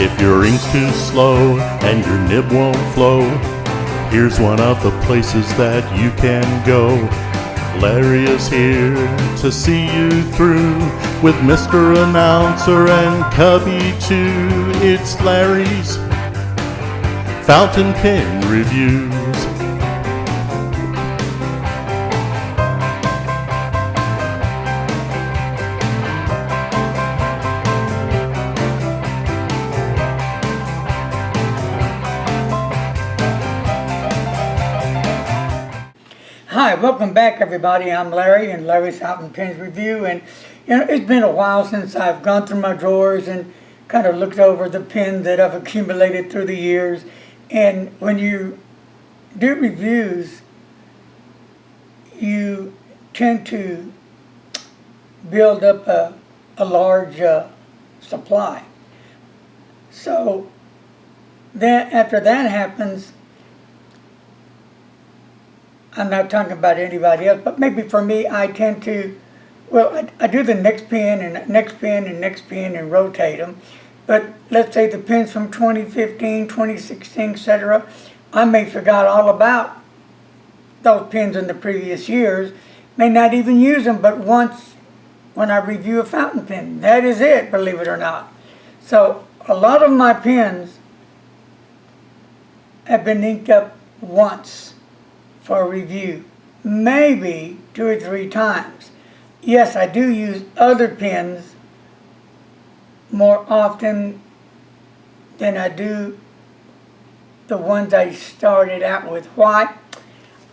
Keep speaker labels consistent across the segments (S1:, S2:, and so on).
S1: If your ink's too slow and your nib won't flow, here's one of the places that you can go. Larry is here to see you through with Mr. Announcer and Cubby too. It's Larry's Fountain Pen Reviews.
S2: Hi, welcome back everybody. I'm Larry and Larry's Fountain Pens Review, and it's been a while since I've gone through my drawers and kind of looked over the pens that I've accumulated through the years. And when you do reviews, you tend to build up a large supply. So then after that happens, I'm not talking about anybody else, but maybe for me, I tend to, I do the next pen and next pen and next pen and rotate them. But let's say the pens from 2015, 2016, etc., I may forgot all about those pens in the previous years, may not even use them, but once when I review a fountain pen, that is it, believe it or not. So a lot of my pens have been inked up once for a review, maybe 2 or 3 times. Yes, I do use other pens more often than I do the ones I started out with. Why?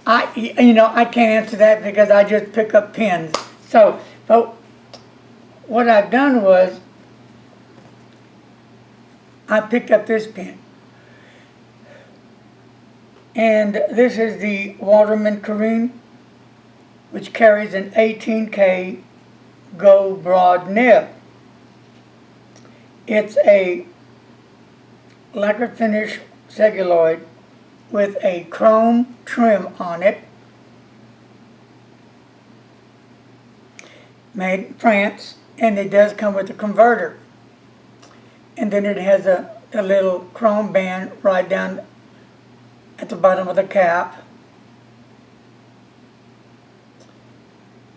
S2: I can't answer that because I just pick up pens. So, but what I've done was I picked up this pen. And this is the Waterman Carene, which carries an 18K gold broad nib. It's a lacquer finish celluloid with a chrome trim on it, made in France, and it does come with a converter. And then it has a little chrome band right down at the bottom of the cap,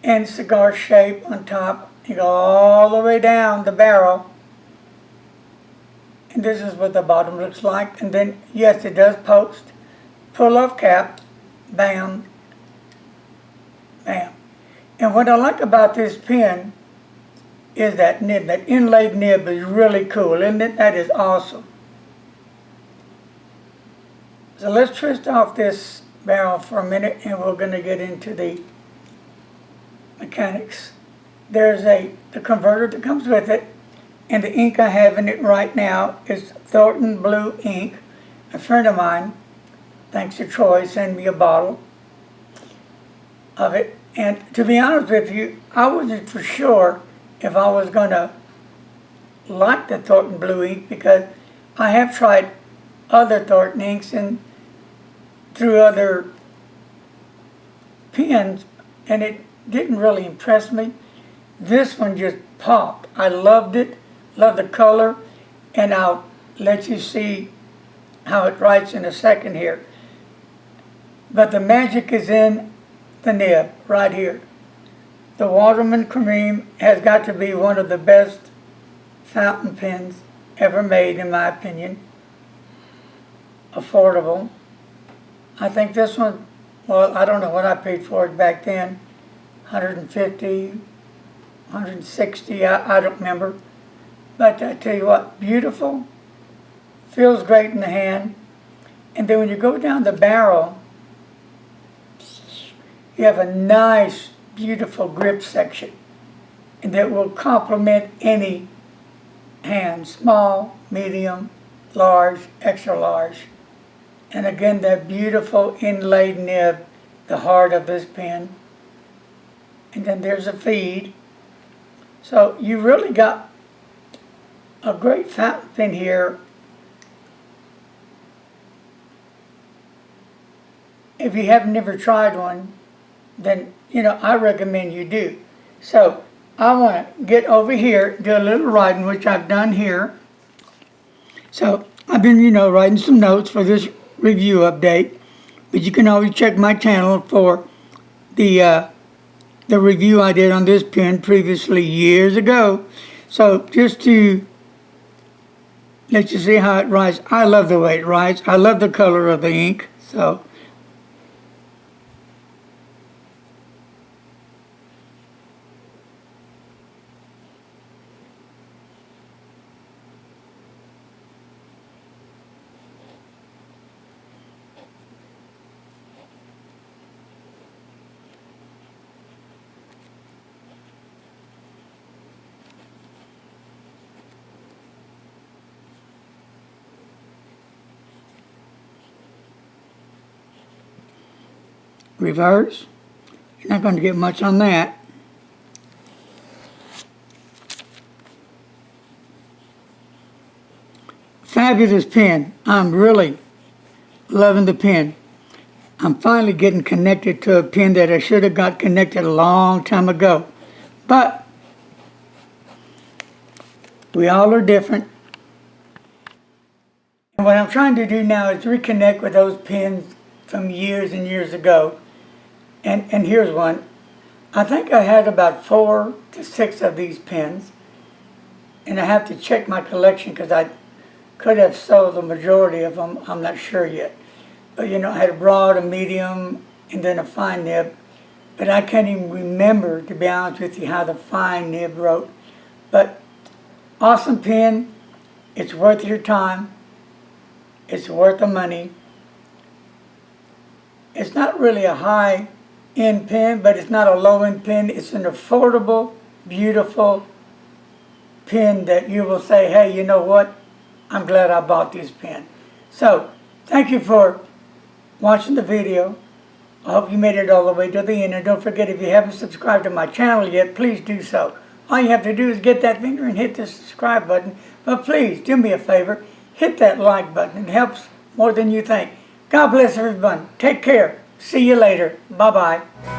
S2: and cigar shape on top. You go all the way down the barrel, and this is what the bottom looks like. And then yes, it does post, pull off cap, bam, bam. And what I like about this pen is that nib, that inlaid nib is really cool, isn't it? That is awesome. So let's twist off this barrel for a minute and we're going to get into the mechanics. There's the converter that comes with it, and the ink I have in it right now is Thornton Blue ink. A friend of mine, thanks to Troy, sent me a bottle of it. And to be honest with you, I wasn't for sure if I was going to like the Thornton Blue ink because I have tried other Thornton inks and through other pens, and it didn't really impress me. This one just popped. I loved it, loved the color, and I'll let you see how it writes in a second here. But the magic is in the nib right here. The Waterman Carene has got to be one of the best fountain pens ever made, in my opinion. Affordable. I think this one, well, I don't know what I paid for it back then, 150, 160, I don't remember. But I tell you what, beautiful, feels great in the hand. And then when you go down the barrel, you have a nice, beautiful grip section. And that will complement any hand, small, medium, large, extra large. And again, that beautiful inlaid nib, the heart of this pen. And then there's a feed. So you really got a great fountain pen here. If you have never tried one, then, I recommend you do. So I want to get over here, do a little writing, which I've done here. So I've been, writing some notes for this review update, but you can always check my channel for the review I did on this pen previously years ago. So just to let you see how it writes, I love the way it writes. I love the color of the ink. So reverse. You're not going to get much on that. Fabulous pen. I'm really loving the pen. I'm finally getting connected to a pen that I should have got connected a long time ago. But we all are different. And what I'm trying to do now is reconnect with those pens from years and years ago. And here's one. I think I had about 4 to 6 of these pens. And I have to check my collection because I could have sold the majority of them. I'm not sure yet. But I had a broad, a medium, and then a fine nib. But I can't even remember, to be honest with you, how the fine nib wrote. But awesome pen. It's worth your time. It's worth the money. It's not really a high-end pen, but it's not a low-end pen. It's an affordable, beautiful pen that you will say, hey, you know what? I'm glad I bought this pen. So, thank you for watching the video. I hope you made it all the way to the end. And don't forget, if you haven't subscribed to my channel yet, please do so. All you have to do is get that finger and hit the subscribe button. But please, do me a favor. Hit that like button. It helps more than you think. God bless everyone. Take care. See you later. Bye-bye.